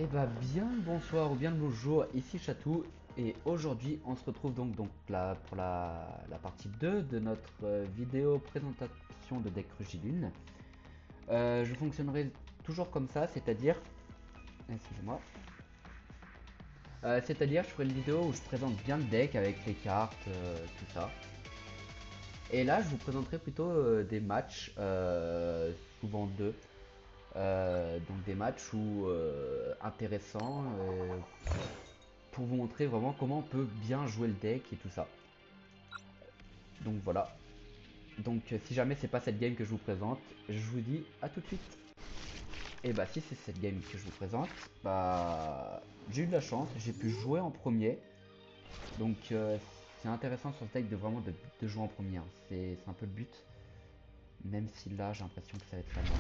Eh bah bien le bonsoir ou bien le bonjour, ici Chatou et aujourd'hui on se retrouve donc là pour la partie 2 de notre vidéo présentation de deck Rugilune. Je fonctionnerai toujours comme ça, c'est-à-dire, excusez-moi, c'est-à-dire je ferai une vidéo où je présente bien le deck avec les cartes, tout ça. Et là je vous présenterai plutôt des matchs, souvent deux. Donc des matchs où intéressants pour vous montrer vraiment comment on peut bien jouer le deck et tout ça. Donc voilà. Donc si jamais c'est pas cette game que je vous présente, je vous dis à tout de suite. Et bah si c'est cette game que je vous présente, bah j'ai eu de la chance, j'ai pu jouer en premier. Donc c'est intéressant sur ce deck de vraiment de jouer en premier, hein. C'est un peu le but. Même si là j'ai l'impression que ça va être la merde.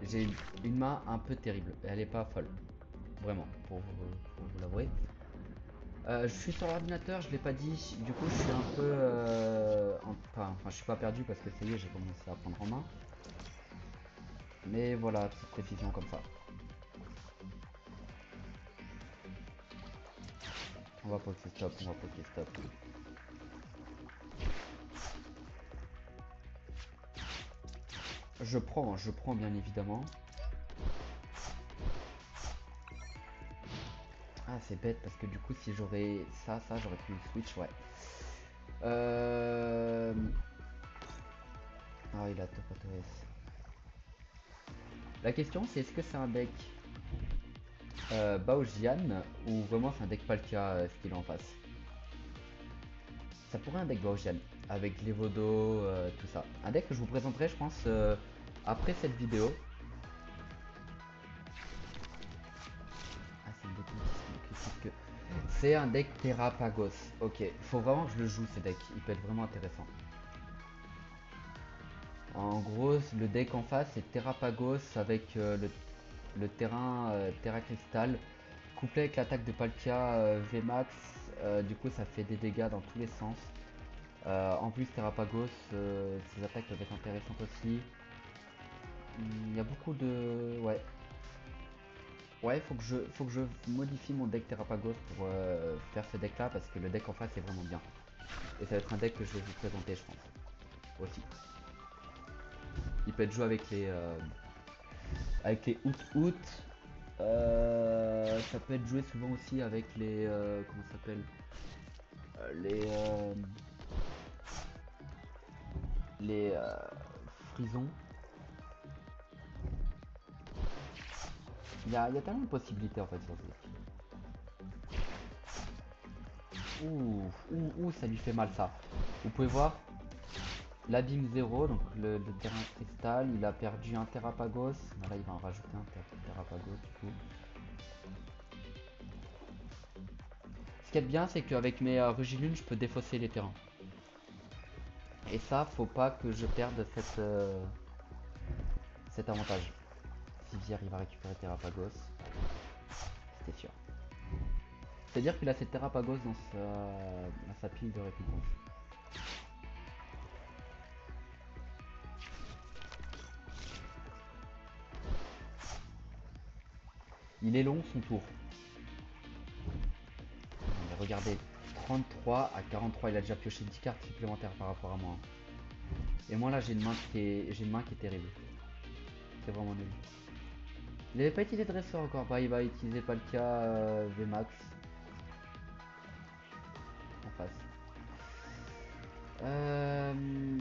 J'ai une main un peu terrible, elle est pas folle. Vraiment, pour vous l'avouer. Je suis sur l'ordinateur, je l'ai pas dit, du coup je suis un peu... enfin, je suis pas perdu parce que ça y est, j'ai commencé à prendre en main. Mais voilà, petite précision comme ça. On va poker stop, on va poker stop. Je prends bien évidemment. Ah c'est bête parce que du coup si j'aurais ça, j'aurais pu switch, ouais. Euh... Ah il a top ATS. La question c'est est-ce que c'est un deck Baojian ou vraiment c'est un deck Palkia ce qu'il a en face. Ça pourrait un deck Baojian avec les Vodo, tout ça. Un deck que je vous présenterai je pense après cette vidéo. Ah c'est un deck que... C'est un deck Terrapagos. Ok, faut vraiment que je le joue ce deck, il peut être vraiment intéressant. En gros, le deck en face c'est Terrapagos avec le terrain Terra Crystal, couplé avec l'attaque de Palkia VMAX, du coup ça fait des dégâts dans tous les sens. En plus Terrapagos, ses attaques peuvent être intéressantes aussi. Il y a beaucoup de... Ouais. Ouais, faut que je modifie mon deck Terrapagos pour faire ce deck là parce que le deck en face est vraiment bien. Et ça va être un deck que je vais vous présenter je pense. Aussi. Il peut être joué avec les out. Ça peut être joué souvent aussi avec les... comment ça s'appelle les... les frisons. Il y a tellement de possibilités en fait sur ce deck. Ouh, ça lui fait mal ça. Vous pouvez voir l'abîme 0, donc le terrain cristal, il a perdu un Terrapagos. Là il va en rajouter un Terrapagos du coup. Ce qui est bien c'est qu'avec mes Rugilune je peux défausser les terrains. Et ça faut pas que je perde cet avantage. Si Vier il va récupérer Terrapagos, c'était sûr. C'est-à-dire qu'il a ses Terrapagos dans sa pile de récompense. Il est long son tour. Mais regardez, 33 à 43, il a déjà pioché 10 cartes supplémentaires par rapport à moi. Et moi là j'ai une main j'ai une main qui est terrible. C'est vraiment nul. Il avait pas utilisé de dresseur encore, bah il va utiliser Palkia VMAX en face. Euh...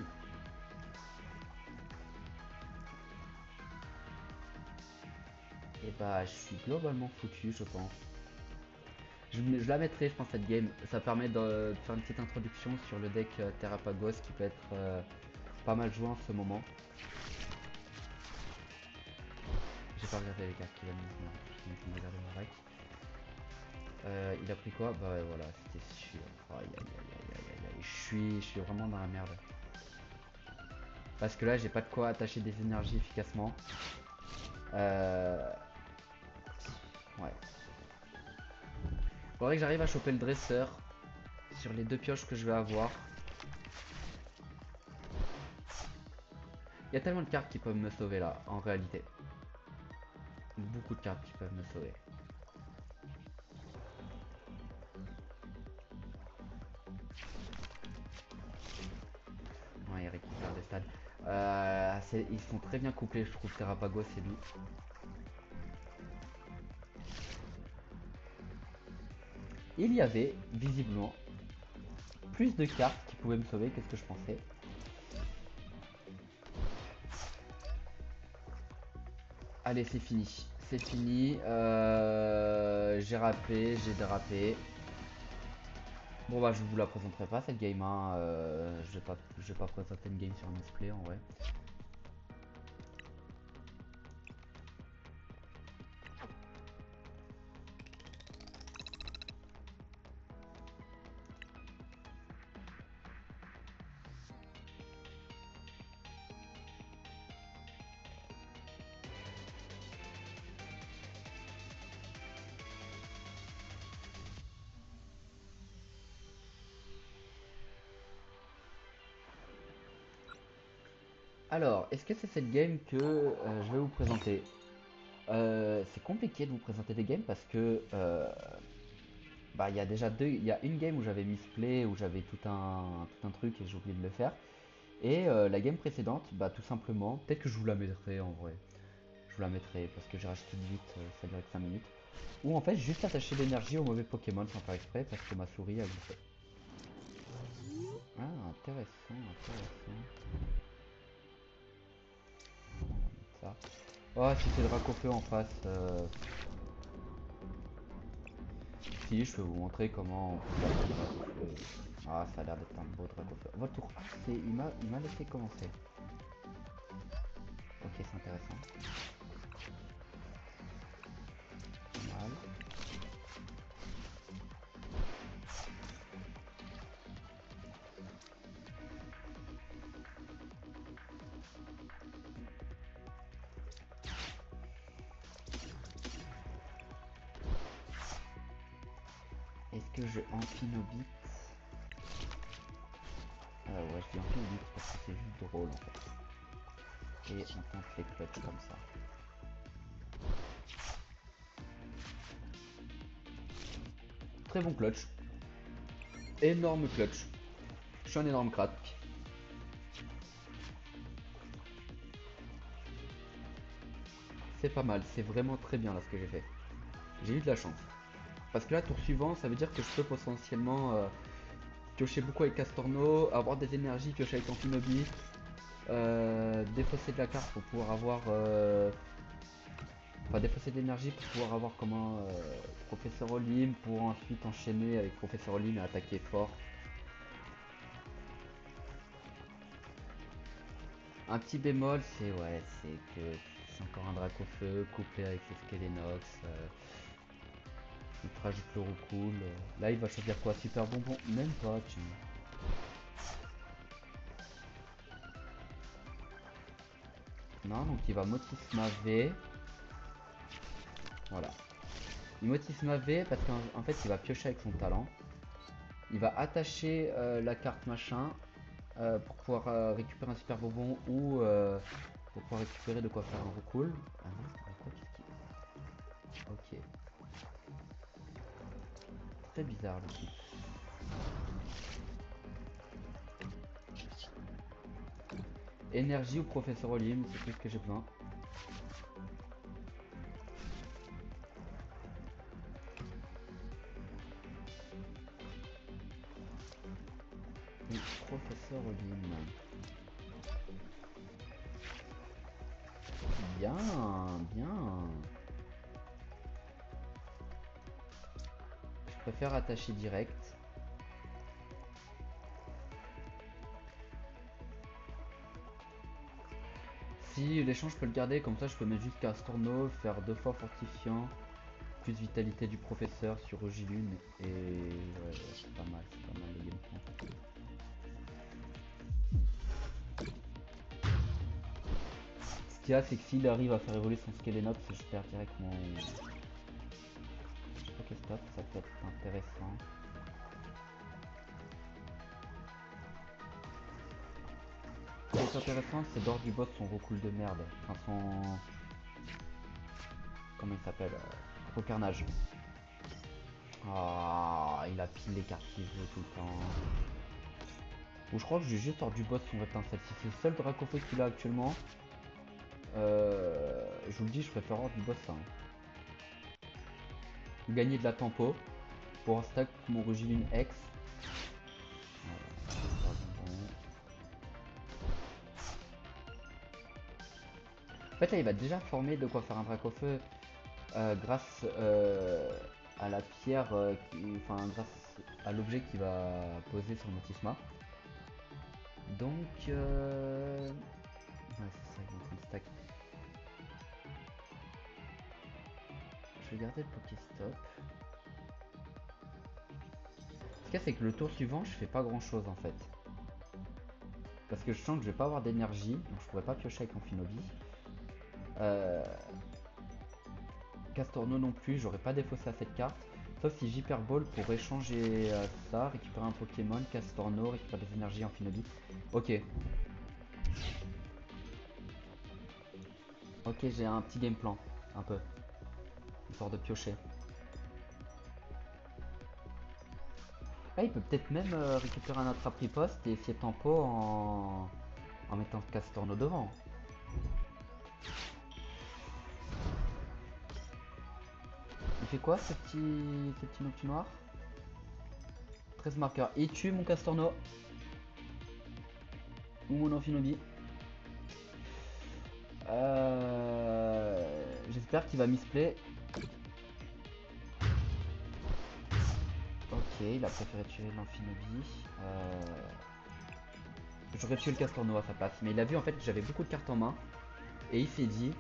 Et bah je suis globalement foutu je pense. Je la mettrai je pense cette game, ça permet de faire une petite introduction sur le deck Terrapagos qui peut être pas mal joué en ce moment. J'ai pas regardé les cartes qu'il a mis, je suis en train de regarder mon rack. Il a pris quoi? Bah ouais, voilà, c'était sûr. Aïe aïe aïe aïe aïe aïe, je suis vraiment dans la merde. Parce que là j'ai pas de quoi attacher des énergies efficacement. Euh... Ouais. Faudrait que j'arrive à choper le dresseur sur les deux pioches que je vais avoir. Il y a tellement de cartes qui peuvent me sauver là, en réalité. beaucoup de cartes qui peuvent me sauver. Ouais, il récupère des stades. Ils sont très bien couplés, je trouve. Terrapagos et lui. Il y avait, visiblement, plus de cartes qui pouvaient me sauver que ce que je pensais. Allez, c'est fini. C'est fini. J'ai rappé, j'ai dérapé. Bon bah je vous la présenterai pas cette game, hein. Je vais pas présenter une game sur un display en vrai. Alors, est-ce que c'est cette game que je vais vous présenter? C'est compliqué de vous présenter des games parce que bah il y a déjà deux, il y a une game où j'avais misplay, où j'avais tout un truc et j'ai oublié de le faire. Et la game précédente, bah tout simplement, peut-être que je vous la mettrai en vrai. Je vous la mettrai parce que j'ai racheté vite, ça durait que 5 minutes. Ou en fait juste attacher l'énergie au mauvais Pokémon sans faire exprès parce que ma souris a glissé. Ah intéressant, intéressant. Ça. Oh si c'est Dracofeu en face. Si je peux vous montrer comment on peut faire le Dracofeu. Ah ça a l'air d'être un beau Dracofeu. Votre tour. Ah il m'a laissé commencer. Ok c'est intéressant. Pas mal. Est-ce que je Amphinobit? Ouais je dis Amphinobit parce que c'est juste drôle en fait. Et on tente les clutches comme ça. Très bon clutch. Énorme clutch. Je suis un énorme crack. C'est pas mal, c'est vraiment très bien là ce que j'ai fait. J'ai eu de la chance. Parce que là, tour suivant, ça veut dire que je peux potentiellement piocher beaucoup avec Castorno, avoir des énergies, piocher avec Amphinobi, défausser de la carte pour pouvoir avoir... Enfin, défausser de l'énergie pour pouvoir avoir comment Professeur Olim, pour ensuite enchaîner avec Professeur Olim et attaquer fort. Un petit bémol, c'est ouais, c'est que c'est encore un Dracofeu couplé avec les Skelenox. Il te rajoute le roucoule. Là, il va choisir quoi? Super bonbon? Même pas, tiens. Non, donc il va Motisma V. Voilà. Il Motisma V parce qu'en fait, il va piocher avec son talent. Il va attacher la carte machin pour pouvoir récupérer un super bonbon ou pour pouvoir récupérer de quoi faire un roucoule. Ah non, quoi qu'est-ce qu'il... Ok. Très bizarre le type. Énergie ou Professeur Olim, c'est tout ce que j'ai besoin. Oui, Professeur Olim. Bien, bien. Je préfère attacher direct. Si l'échange je peux le garder, comme ça je peux mettre juste Castorno, faire 2 fois fortifiant, plus vitalité du professeur sur Ogilune, et ouais, c'est pas mal le game plan. Ce qu'il y a, c'est que s'il arrive à faire évoluer son Skelenox, je perds direct mon... Je sais pas quel stop, ça peut être intéressant. Ce qui est intéressant, c'est d'or du bot son recoule de merde, enfin son... comment il s'appelle, Gros Carnage. Ah, il a pile les cartes qu'il veut tout le temps. Ou je crois que j'ai juste hors du boss son étincelle. Si c'est le seul Dracofeu qu'il a actuellement, je vous le dis, je préfère hors du boss ça. Gagner de la tempo pour un stack mon Rugilune X. En fait là il va déjà former de quoi faire un Dracofeu grâce à la pierre, enfin grâce à l'objet qui va poser sur Motisma. Donc ouais c'est ça, il est en train de stack. Je vais garder le Pokéstop. Ce qu'il y a c'est que le tour suivant je fais pas grand chose en fait. Parce que je sens que je vais pas avoir d'énergie, donc je pourrais pas piocher avec Amphinobi. Castorno non plus, j'aurais pas défaussé à cette carte. Sauf si j'hyperball pour échanger ça, récupérer un Pokémon, Castorno, récupérer des énergies Amphinobi. Ok. Ok, j'ai un petit game plan, un peu. Histoire de piocher. Là, il peut peut-être même récupérer un attrape riposte et essayer tempo en mettant Castorno devant. Il fait quoi ce petit Noctu noir? 13 marqueurs. Il tue mon Castorno. Ou mon Amphinobi. J'espère qu'il va misplay. Ok, il a préféré tuer l'Amphinobi. J'aurais tué le Castorno à sa place. Mais il a vu en fait que j'avais beaucoup de cartes en main. Et il s'est dit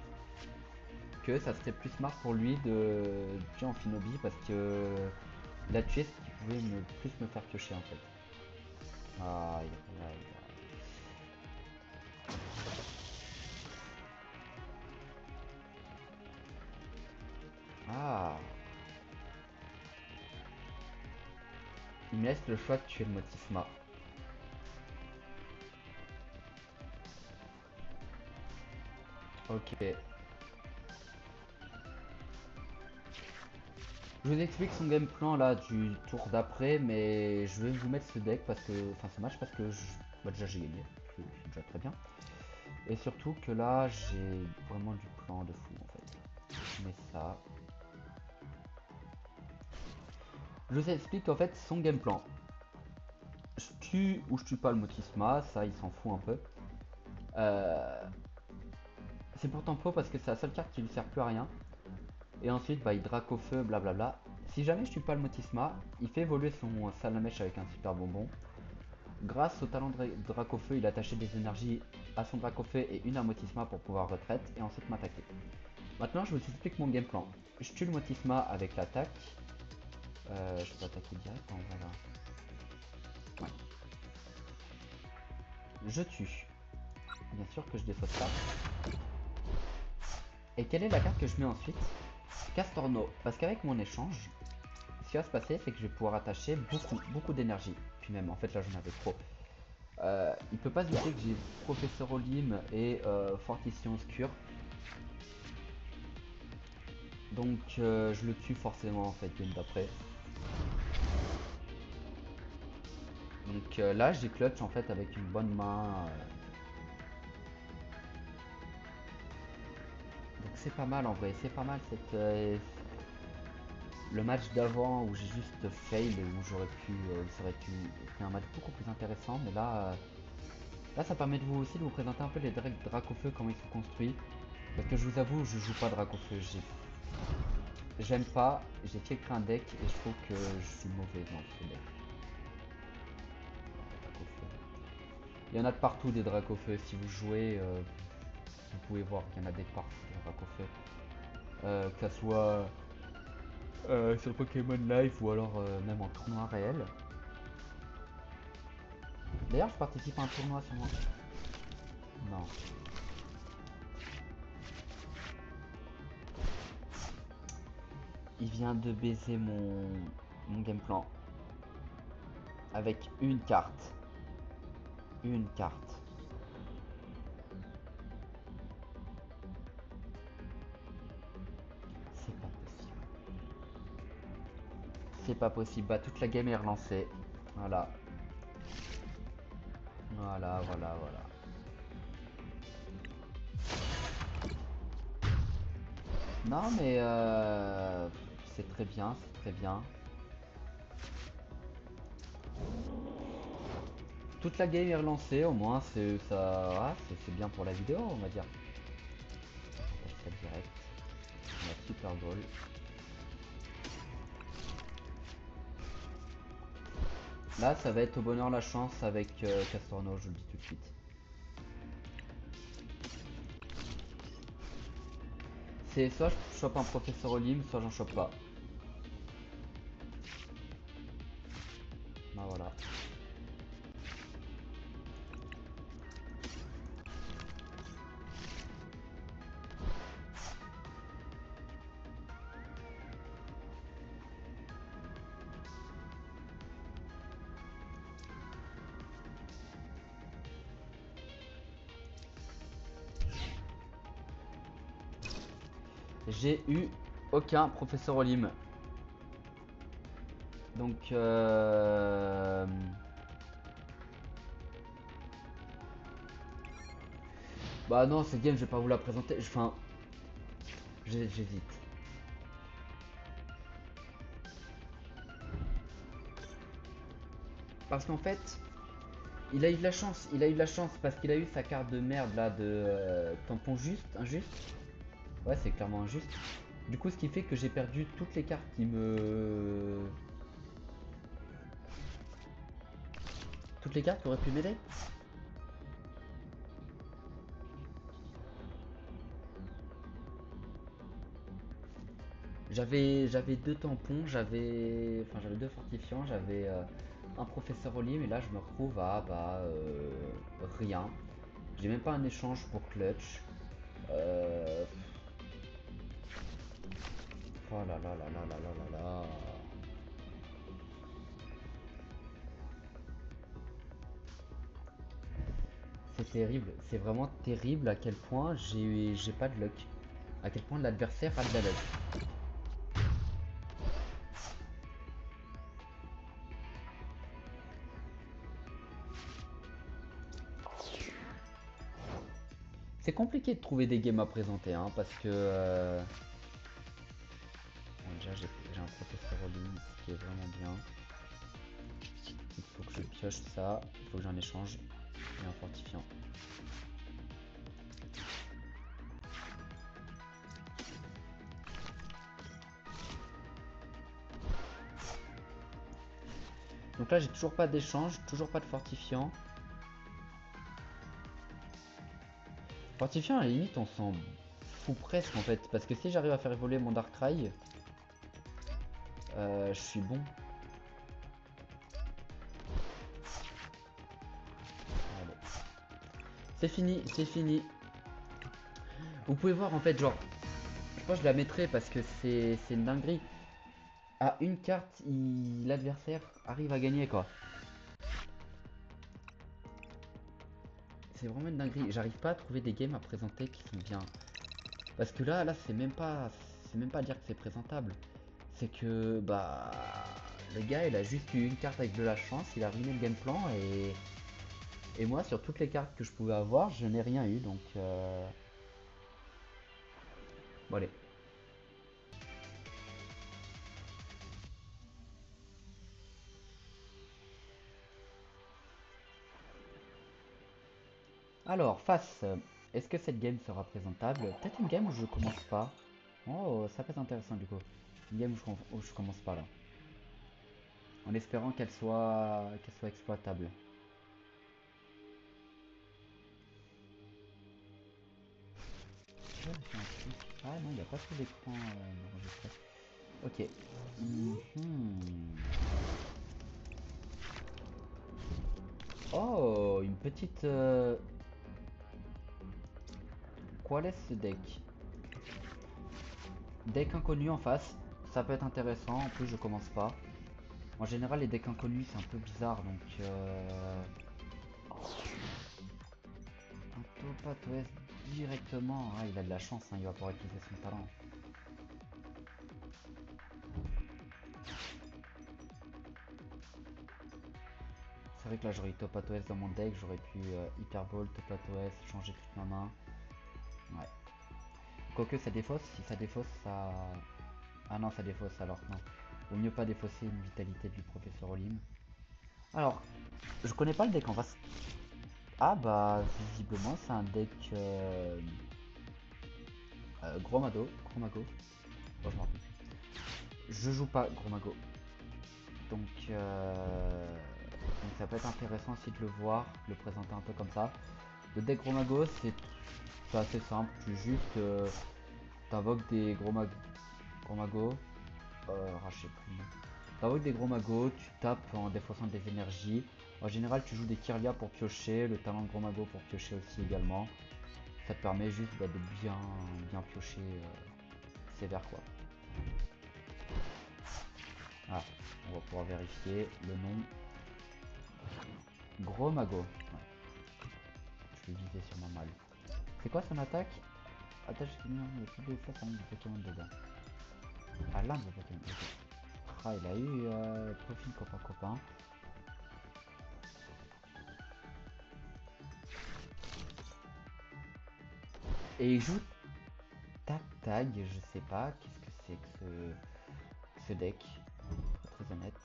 que ça serait plus smart pour lui de tuer Amphinobi parce que il a tué ce qui pouvait plus me faire piocher en fait. Aïe, aïe, ah. Il me laisse le choix de tuer le Motisma. Ok. Je vous explique son game plan là du tour d'après, mais je vais vous mettre ce deck parce que, enfin ce match parce que déjà j'ai gagné, c'est déjà très bien. Et surtout que là j'ai vraiment du plan de fou en fait. Je mets ça. Je vous explique en fait son game plan. Je tue ou je tue pas le Motisma, ça il s'en fout un peu. C'est pour tempo parce que c'est la seule carte qui lui sert plus à rien. Et ensuite bah il drac au feu, blablabla. Si jamais je tue pas le Motisma, il fait évoluer son Salamèche avec un super bonbon. Grâce au talent de Dracofeu, il a attaché des énergies à son Dracofeu et une à Motisma pour pouvoir retraite et ensuite m'attaquer. Maintenant, je vous explique mon game plan. Je tue le Motisma avec l'attaque. Je peux attaquer direct, on va là. Ouais. Je tue. Bien sûr que je défausse ça. Et quelle est la carte que je mets ensuite? Castorno. Parce qu'avec mon échange, ce qui va se passer, c'est que je vais pouvoir attacher beaucoup d'énergie. Puis même, en fait, là, j'en avais trop. Il peut pas se douter que j'ai Professeur Olim et Fortifiant Obscur. Donc je le tue forcément en fait game d'après. Donc là j'ai clutch en fait avec une bonne main. Donc c'est pas mal en vrai, c'est pas mal cette le match d'avant où j'ai juste fail et où j'aurais pu ça aurait pu être un match beaucoup plus intéressant, mais là ça permet de vous aussi de vous présenter un peu les Dracofeu, comment ils sont construits. Parce que je vous avoue, je joue pas Dracofeu, j'aime pas, j'ai filtré un deck et je trouve que je suis mauvais dans ce deck. Il y en a de partout des Dracofeu, si vous jouez, vous pouvez voir qu'il y en a des partout des Dracofeu. Que ça soit sur Pokémon Live ou alors même en tournoi réel. D'ailleurs, je participe à un tournoi sur moi. Non. Il vient de baiser mon game plan. Avec une carte. Une carte. C'est pas possible. Bah, toute la game est relancée. Voilà. Voilà, voilà, voilà. Non, mais c'est très bien, c'est très bien. Toute la game est relancée, au moins, c'est ça, voilà, c'est bien pour la vidéo, on va dire. On partage ça direct. On a super goal. Là, ça va être au bonheur la chance avec Castorno, je vous le dis tout de suite. C'est soit je chope un professeur Olim, soit j'en chope pas. Bah voilà. J'ai eu aucun professeur Olim. Donc bah non, cette game je vais pas vous la présenter. Enfin, j'hésite. Parce qu'en fait, il a eu de la chance. Il a eu de la chance parce qu'il a eu sa carte de merde là de tampon juste, injuste. Ouais, c'est clairement injuste. Du coup, ce qui fait que j'ai perdu toutes les cartes qui me... Toutes les cartes qui auraient pu m'aider. J'avais deux tampons, j'avais deux fortifiants, j'avais un professeur Olim et là je me retrouve à rien. J'ai même pas un échange pour clutch. Euh... Oh là là là là là là là là. C'est terrible, c'est vraiment terrible à quel point j'ai pas de luck. À quel point l'adversaire a de la luck. C'est compliqué de trouver des games à présenter, hein, parce que... Bon, déjà, j'ai un professeur en ligne, ce qui est vraiment bien. Il faut que je pioche ça, il faut que j'en échange. Et un fortifiant. Donc là, j'ai toujours pas d'échange, toujours pas de fortifiant. Fortifiant, à la limite, on s'en fout presque, en fait. Parce que si j'arrive à faire évoluer mon Darkrai, je suis bon. C'est fini, c'est fini. Vous pouvez voir en fait, genre, je pense que je la mettrai parce que c'est une dinguerie. À une carte, l'adversaire arrive à gagner quoi. C'est vraiment une dinguerie. J'arrive pas à trouver des games à présenter qui sont bien. Parce que là c'est même pas dire que c'est présentable. C'est que bah le gars il a juste eu une carte avec de la chance, il a ruiné le game plan et moi sur toutes les cartes que je pouvais avoir, je n'ai rien eu donc bon allez. Alors, face, est-ce que cette game sera présentable? Peut-être une game où je commence pas. Oh, ça peut être intéressant du coup. Une game où je commence pas là. En espérant qu'elle soit exploitable. Ah non, il n'y a pas tout l'écran enregistré. Ok. Mhm. Oh, une petite... Qual est ce deck? Deck inconnu en face. Ça peut être intéressant. En plus, je commence pas. En général, les decks inconnus, c'est un peu bizarre. Donc, un Taupat OS directement. Ah, il a de la chance. Hein, il va pouvoir utiliser son talent. C'est vrai que là j'aurais eu Topatoes dans mon deck, j'aurais pu Hyper Ball, Topatoes, changer toute ma main. Ouais. Quoique ça défausse, si ça défausse ça... Ah non ça défausse alors non. Vaut mieux pas défausser une vitalité du professeur Olim. Alors, je connais pas le deck en face. Ah bah visiblement c'est un deck Gros Mago. Oh, je me rappelle plus. Je joue pas Gros Mago. Donc ça peut être intéressant aussi de le voir, de le présenter un peu comme ça. Le deck Gros Mago c'est assez simple, tu juste t'invoques des gros magos. Je sais plus le nom. T'invoques des gros magos, tu tapes en défaussant des énergies. En général tu joues des Kirlia pour piocher, le talent de gros mago pour piocher aussi également. Ça te permet juste de bien piocher sévère quoi. Ah, on va pouvoir vérifier le nom. Gros Mago. Ouais. Je vais viser sûrement mal. C'est quoi son attaque? Attaque qui met plus de fois un de Pokémon dedans. Ah, l'un de Pokémon. Okay. Ah, il a eu profil copain. Et il joue Tag, je sais pas. Qu'est-ce que c'est que ce deck? Très honnête.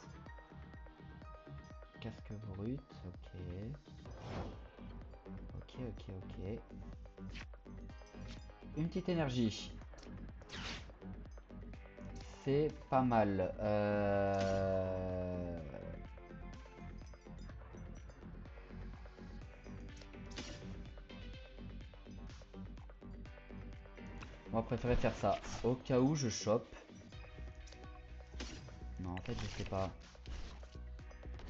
Casque brut, ok. Ok. Une petite énergie. C'est pas mal. On va préférer faire ça. Au cas où je chope. Non, en fait, je sais pas.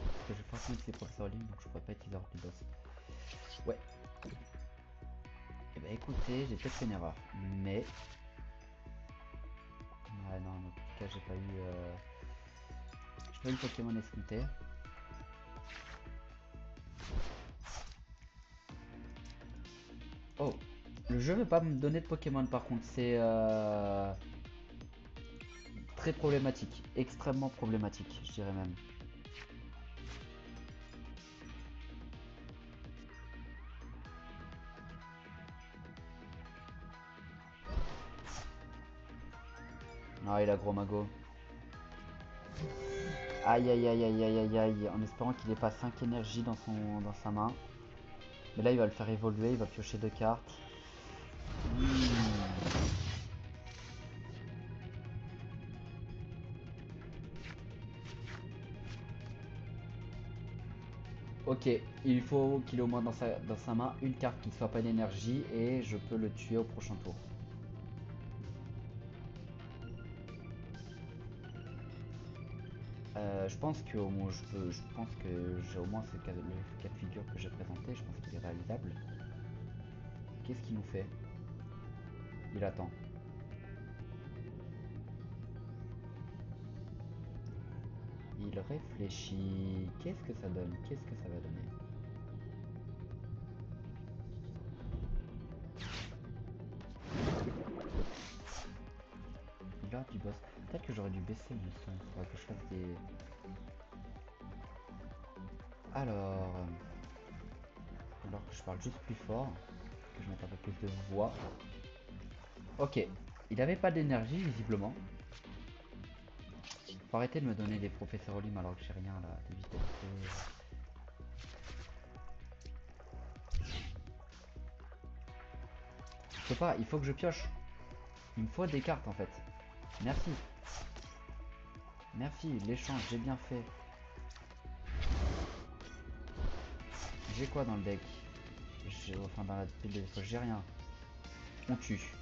Parce que je vais forcément utiliser professeur ligne, donc je pourrais pas utiliser du boss. Ouais. Et bah écoutez, j'ai peut-être fait une erreur. Mais. Ouais, non, en tout cas, j'ai pas eu. J'ai pas eu le Pokémon escompté. Oh, le jeu veut pas me donner de Pokémon par contre, c'est très problématique, extrêmement problématique, je dirais même. Ah, il a gros mago. Aïe, en espérant qu'il ait pas 5 énergies dans sa main. Mais là, il va le faire évoluer, il va piocher 2 cartes. Ok, il faut qu'il ait au moins dans sa main une carte qui ne soit pas une énergie et je peux le tuer au prochain tour. Je pense que je pense que j'ai au moins le cas de figure que j'ai présenté, je pense qu'il est réalisable. Qu'est-ce qu'il nous fait? Il attend. Il réfléchit. Qu'est-ce que ça donne? Qu'est-ce que ça va donner? L'heure du boss. Peut-être que j'aurais dû baisser le son. Il faudrait que je fasse des... Alors... Alors que je parle juste plus fort. Que je mette un peu plus de voix. Ok. Il avait pas d'énergie visiblement. Faut arrêter de me donner des professeurs Olim alors que j'ai rien là. Des vitalités. Je peux pas, il faut que je pioche. Il me faut des cartes en fait. Merci. Merci, l'échange, j'ai bien fait. J'ai quoi dans le deck? Enfin dans la pile de fois, j'ai rien. On tue.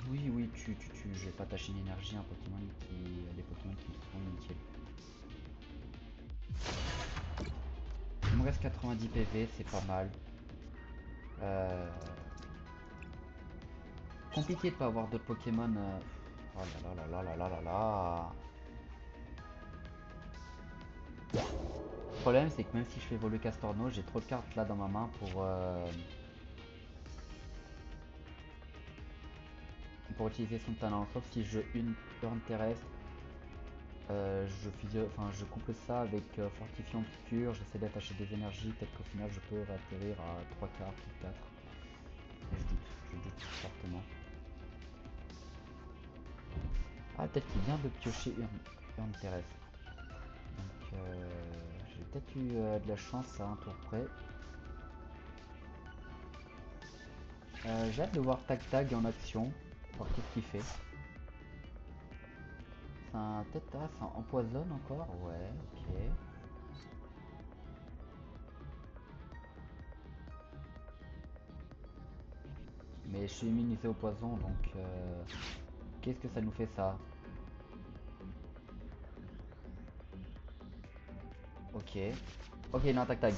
Oui, tu. Je vais pas tâcher une énergie à un Pokémon qui. Des Pokémon qui sont inutiles. Il me reste 90 PV, c'est pas mal. Euh... Compliqué de pas avoir d'autres Pokémon. Oh là. Le problème c'est que même si je fais évoluer Castorno, j'ai trop de cartes là dans ma main pour utiliser son talent. Sauf si je une Burn terrestre. je complète ça avec fortifiant obscur, j'essaie d'attacher des énergies, peut-être qu'au final je peux réatterrir à 3 cartes ou 4. Je doute fortement. Ah, peut-être qu'il vient de piocher Urne terrestre. Donc j'ai peut-être eu de la chance à un tour près. J'ai hâte de voir Tag Tag en action, voir qu'est-ce qu'il fait. Ça empoisonne encore. Ouais, ok. Mais je suis immunisé au poison, donc qu'est-ce que ça nous fait ça? Ok. Ok, il a un Tag Tag.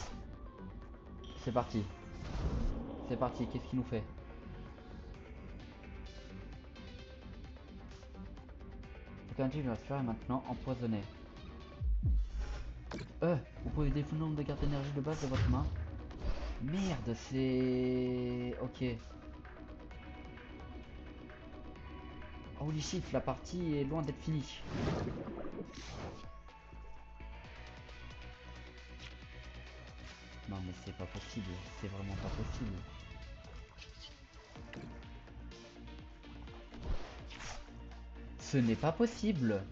C'est parti. C'est parti, qu'est-ce qu'il nous fait? Aucun type va se faire maintenant empoisonné. Vous pouvez défouler le nombre de cartes d'énergie de base de votre main. Merde, c'est... Ok. Holy shit, la partie est loin d'être finie. Non mais c'est pas possible, c'est vraiment pas possible. Ce n'est pas possible.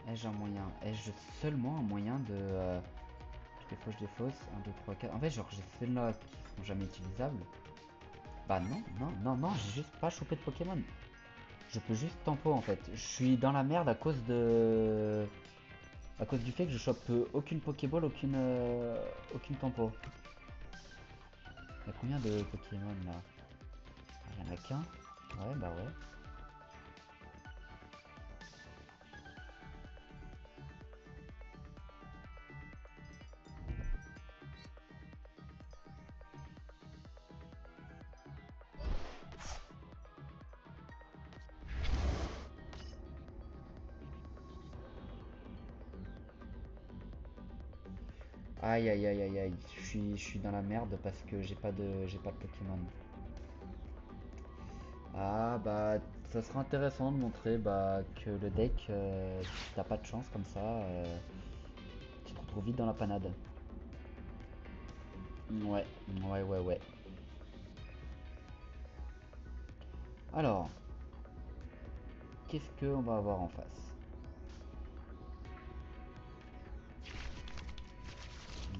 Ai-je un moyen? Ai-je seulement un moyen de... toutes les fauches des fausses 1, 2, 3, 4... En fait, genre, j'ai celles-là qui sont jamais utilisables. Bah non, non, non, non, j'ai juste pas chopé de Pokémon. Je peux juste tempo, en fait. Je suis dans la merde à cause de... À cause du fait que je chope aucune Pokéball, aucune tempo. Il y a combien de Pokémon, là? Il y en a qu'un? Ouais, bah ouais. Aïe aïe aïe aïe aïe, je suis dans la merde parce que j'ai pas de Pokémon. Ah bah ça sera intéressant de montrer bah, que le deck, si t'as pas de chance comme ça, tu te retrouves vite dans la panade. Ouais, ouais, ouais, ouais. Alors, qu'est-ce qu'on va avoir en face?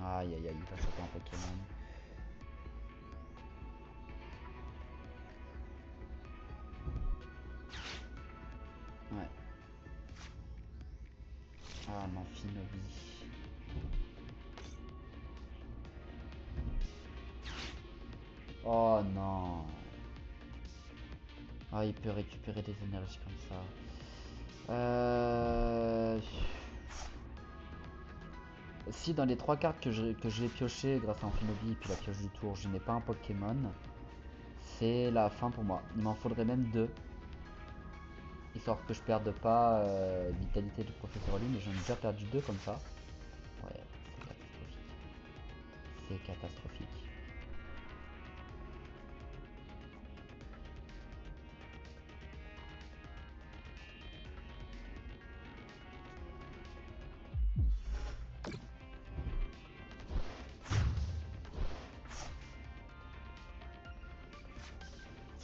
Aïe aïe aïe, il va choper un Pokémon. Ouais. Ah non, Finobi. Oh non. Ah, il peut récupérer des énergies comme ça. Si dans les trois cartes que j'ai pioché grâce à Amphinobi et puis la pioche du tour, je n'ai pas un Pokémon, c'est la fin pour moi. Il m'en faudrait même deux, histoire que je perde pas vitalité de Professeur Oli, mais j'en ai déjà perdu deux comme ça. Ouais, c'est catastrophique. C'est catastrophique.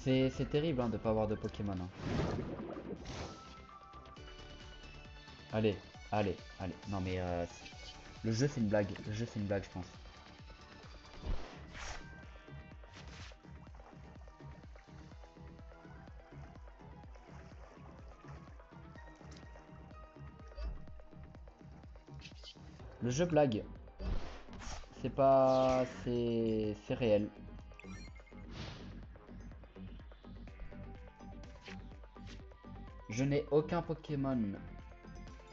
C'est terrible hein, de pas avoir de Pokémon. Hein. Allez, allez, allez. Non mais le jeu c'est une blague. Le jeu c'est une blague je pense. Le jeu blague. C'est pas... C'est réel. Je n'ai aucun Pokémon.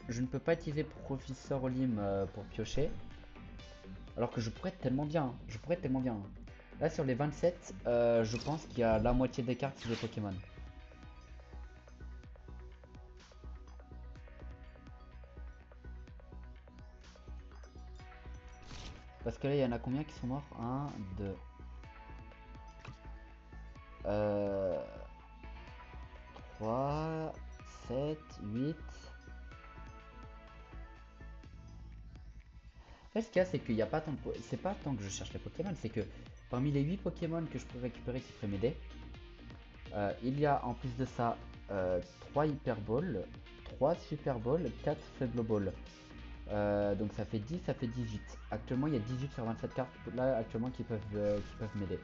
Je ne peux pas utiliser Professeur Olim pour piocher. Alors que je pourrais être tellement bien, je pourrais être tellement bien. Là sur les 27, je pense qu'il y a la moitié des cartes c'est des Pokémon. Parce que là il y en a combien qui sont morts? 1, 2, euh, 3, 7, 8. En fait, ce qu'il y a, c'est qu'il n'y a pas tant de c'est pas tant que je cherche les Pokémon, c'est que parmi les 8 Pokémon que je peux récupérer qui pourraient m'aider, il y a en plus de ça 3 Hyper Balls, 3 Super Balls, 4 Faible Balls. Donc ça fait 10, ça fait 18. Actuellement, il y a 18 sur 27 cartes là actuellement qui peuvent m'aider.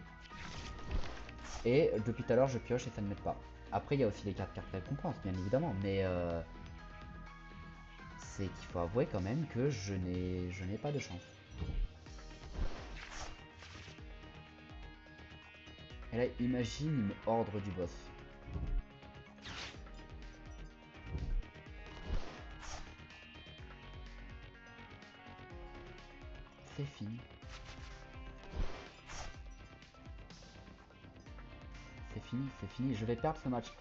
Et depuis tout à l'heure, je pioche et ça ne m'aide pas. Après, il y a aussi les cartes récompenses, bien évidemment, mais c'est qu'il faut avouer quand même que je n'ai pas de chance. Et là, imagine, il me ordre du boss. C'est fini. C'est fini, c'est fini. Je vais perdre ce match.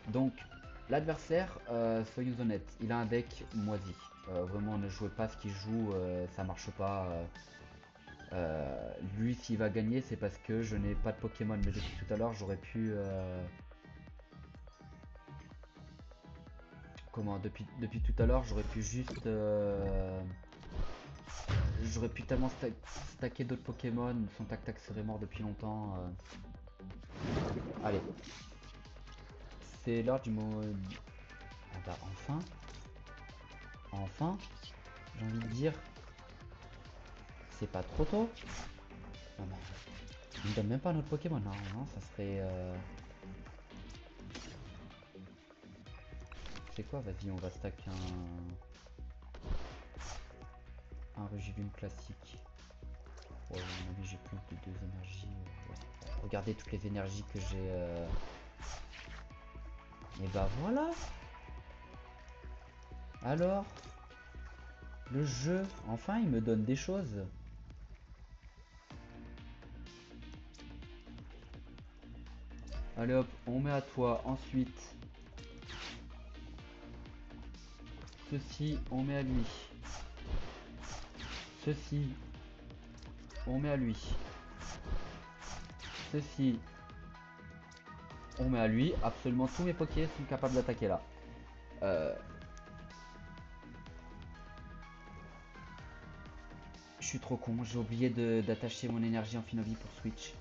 Donc, l'adversaire, soyons honnêtes, il a un deck moisi. Vraiment, ne jouez pas ce qu'il joue, ça marche pas. Lui, s'il va gagner, c'est parce que je n'ai pas de Pokémon. Mais depuis tout à l'heure, j'aurais pu. Comment depuis tout à l'heure, j'aurais pu juste. J'aurais pu tellement stacker d'autres Pokémon. Son tac-tac serait mort depuis longtemps. Allez. C'est l'heure du mot. Ah bah, enfin. Enfin. J'ai envie de dire. C'est pas trop tôt. Ah bah, il me donne même pas un autre Pokémon. Non, non, ça serait. C'est quoi? Vas-y, on va stack un Regivine classique. Ouais, à mon avis, j'ai plus de deux énergies. Ouais. Regardez toutes les énergies que j'ai. Et bah voilà. Alors, le jeu, enfin, il me donne des choses. Allez hop, on met à toi. Ensuite, ceci, on met à lui. Ceci, on met à lui. Ceci, on met à lui. Absolument tous mes Poké sont capables d'attaquer là. Je suis trop con, j'ai oublié d'attacher mon énergie Amphinovie pour Switch.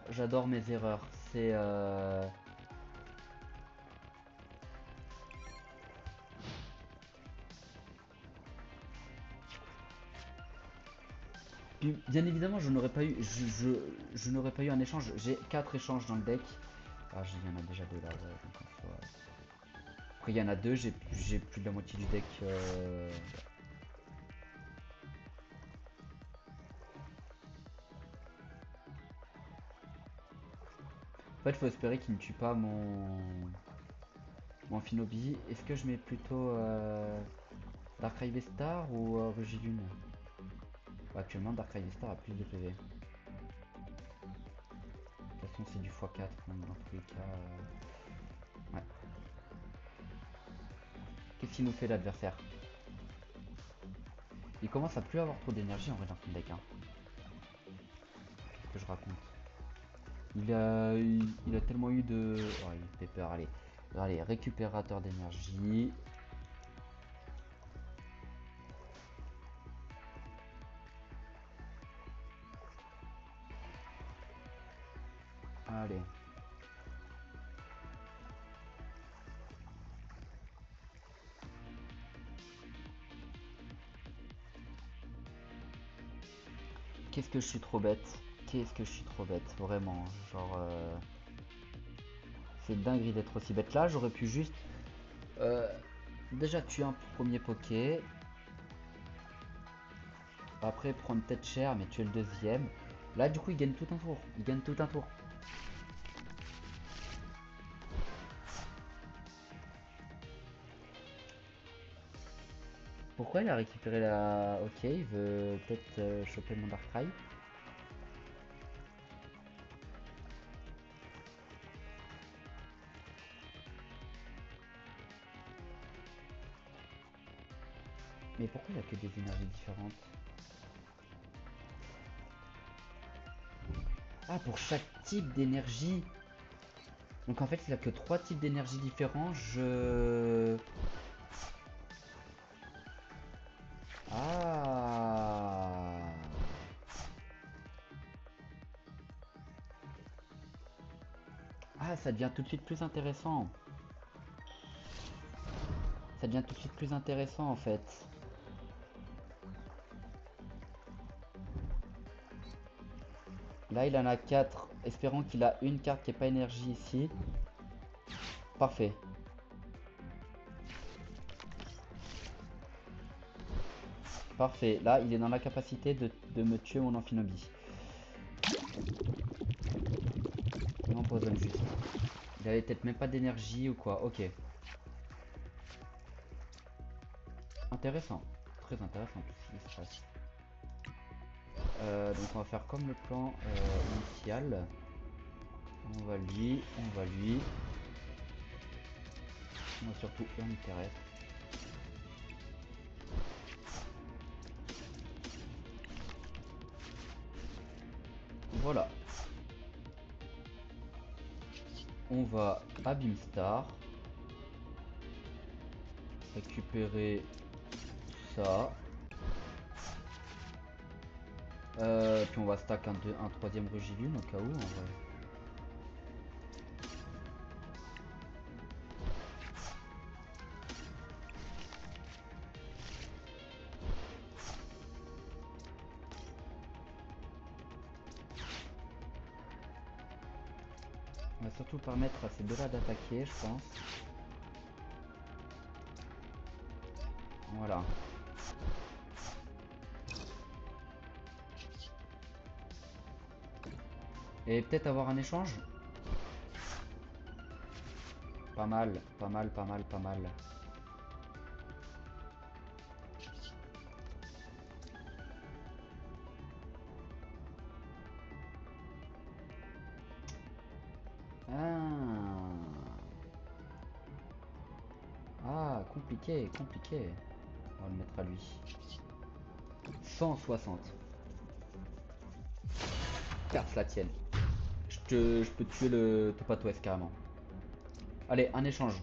J'adore mes erreurs. C'est bien évidemment, je n'aurais pas eu, je n'aurais pas eu un échange. J'ai 4 échanges dans le deck. Ah, il y en a déjà 2 là. Ouais, donc en soi. Après, il y en a 2, j'ai plus de la moitié du deck. En fait, il faut espérer qu'il ne tue pas mon Amphinobi. Est-ce que je mets plutôt Dark Star ou Regilune? Actuellement, Dark Star a plus de PV. De toute façon, c'est du x4 donc dans tous les cas. Ouais. Qu'est-ce qu'il nous fait l'adversaire? Il commence à plus avoir trop d'énergie en vrai dans son deck. Hein. Qu'est-ce que je raconte? Il a tellement eu de. Oh, il fait peur. Allez, allez, récupérateur d'énergie. Allez. Qu'est-ce que je suis trop bête. Qu'est-ce que je suis trop bête. Vraiment. Genre. C'est dingue d'être aussi bête là. J'aurais pu juste. euh, déjà tuer un premier Poké. Après prendre tête cher, mais tuer le deuxième. Là, du coup, il gagne tout un tour. Il gagne tout un tour. Pourquoi il a récupéré la... Ok, il veut peut-être choper mon Darkrai. Mais pourquoi il a que des énergies différentes? Ah, pour chaque type d'énergie. Donc en fait, il a que 3 types d'énergie différents. Ah. Ah, ça devient tout de suite plus intéressant. Ça devient tout de suite plus intéressant en fait. Là, il en a 4. Espérons qu'il a une carte qui n'est pas énergie ici. Parfait. Parfait. Là, il est dans la capacité de me tuer mon Amphinobie. Il m'empoisonne juste. Il avait peut-être même pas d'énergie ou quoi. Ok. Intéressant. Très intéressant tout ce qui se passe. Donc on va faire comme le plan initial. On va lui, on va lui. On va surtout un terrestre. Voilà. On va à Beamstar. Récupérer ça. Puis on va stack un troisième Regilune au cas où en vrai. On va surtout permettre à ces deux-là d'attaquer, je pense. Voilà. Et peut-être avoir un échange. Pas mal, pas mal, pas mal, pas mal. Ah, ah, compliqué, compliqué. On va le mettre à lui. 160. Perce la tienne. Je peux tuer le Topatouès carrément. Allez, un échange.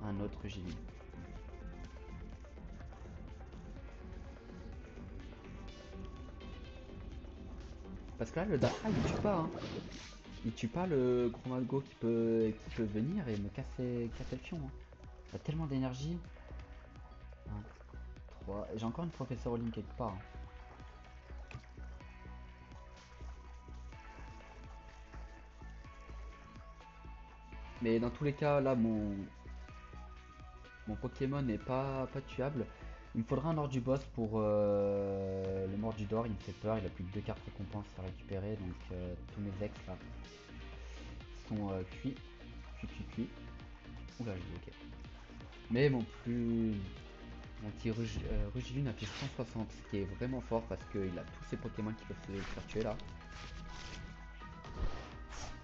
Un autre Jimmy. Parce que là, le Darkrai, il tue pas. Hein. Il tue pas le Chromago qui peut venir et me casser le fion. Hein. Il a tellement d'énergie. 1, 3. J'ai encore une professeure en ligne quelque part. Hein. Mais dans tous les cas, là, mon Pokémon n'est pas tuable. Il me faudra un ordre du boss pour le Mordidor. Il me fait peur. Il a plus que 2 cartes récompenses à récupérer. Donc tous mes ex là sont cuits. Cuits. Oula, j'ai bloqué. Mais mon petit Rugilune a fait 160, ce qui est vraiment fort parce qu'il a tous ses Pokémon qui peuvent se faire tuer là.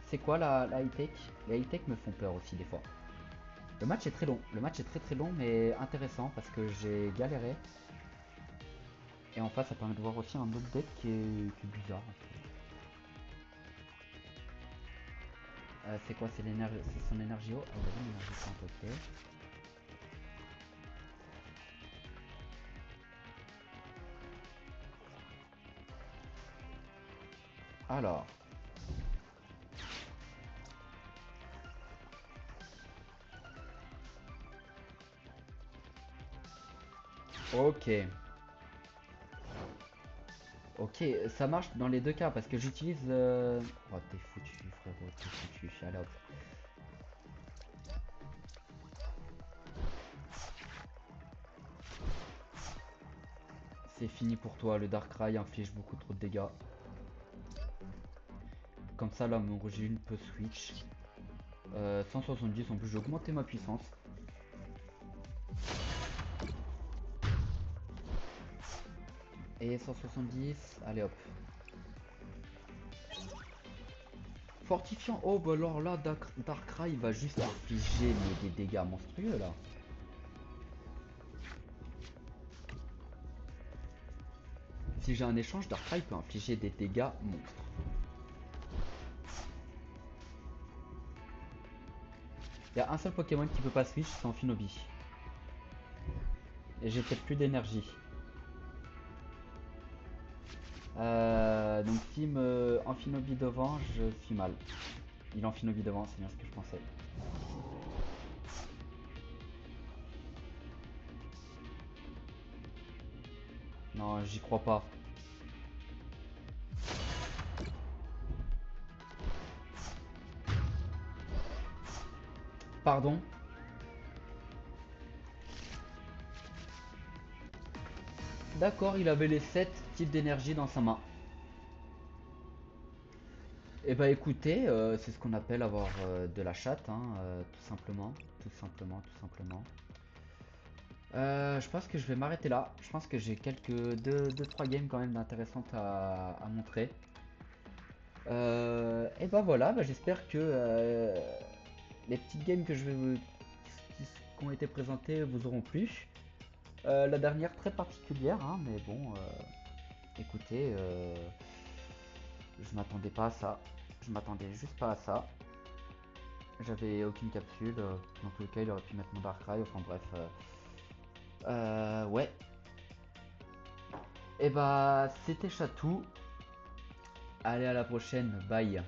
C'est quoi la high-tech? Les high-tech me font peur aussi des fois. Le match est très long, le match est très long mais intéressant parce que j'ai galéré. Et en face ça permet de voir aussi un autre deck qui est bizarre. C'est quoi? C'est son énergie haut? Ah, il a une énergie plante, ok. Alors. Ok. Ok, ça marche dans les deux cas parce que j'utilise... Oh, t'es foutu, frérot, t'es foutu. Allez hop. C'est fini pour toi, le Darkrai inflige beaucoup trop de dégâts. Comme ça, là, mon Régine peut switch. 170, en plus, j'ai augmenté ma puissance. Et 170, allez hop. Fortifiant, oh bah alors là, Darkrai va juste infliger mais des dégâts monstrueux là. Si j'ai un échange, Darkrai peut infliger des dégâts monstres. Il y a un seul Pokémon qui peut pas switch, c'est Amphinobi. Et j'ai peut-être plus d'énergie. Donc s'il me Amphinobi devant, je suis mal. Il Amphinobi devant, c'est bien ce que je pensais. Non, j'y crois pas. Pardon. D'accord, il avait les 7 types d'énergie dans sa main. Et bah écoutez, c'est ce qu'on appelle avoir de la chatte, hein, tout simplement. Tout simplement, tout simplement. Je pense que je vais m'arrêter là. Je pense que j'ai quelques 2-3 games quand même d'intéressantes à montrer. Et bah voilà, bah j'espère que les petites games que je vais qui ont été présentées vous auront plu. La dernière très particulière, hein, mais bon, écoutez, je m'attendais pas à ça. Je m'attendais juste pas à ça. J'avais aucune capsule. Dans tous les cas, il aurait pu mettre mon Darkrai. Enfin bref. Ouais. Et bah, c'était Chatou. Allez, à la prochaine. Bye.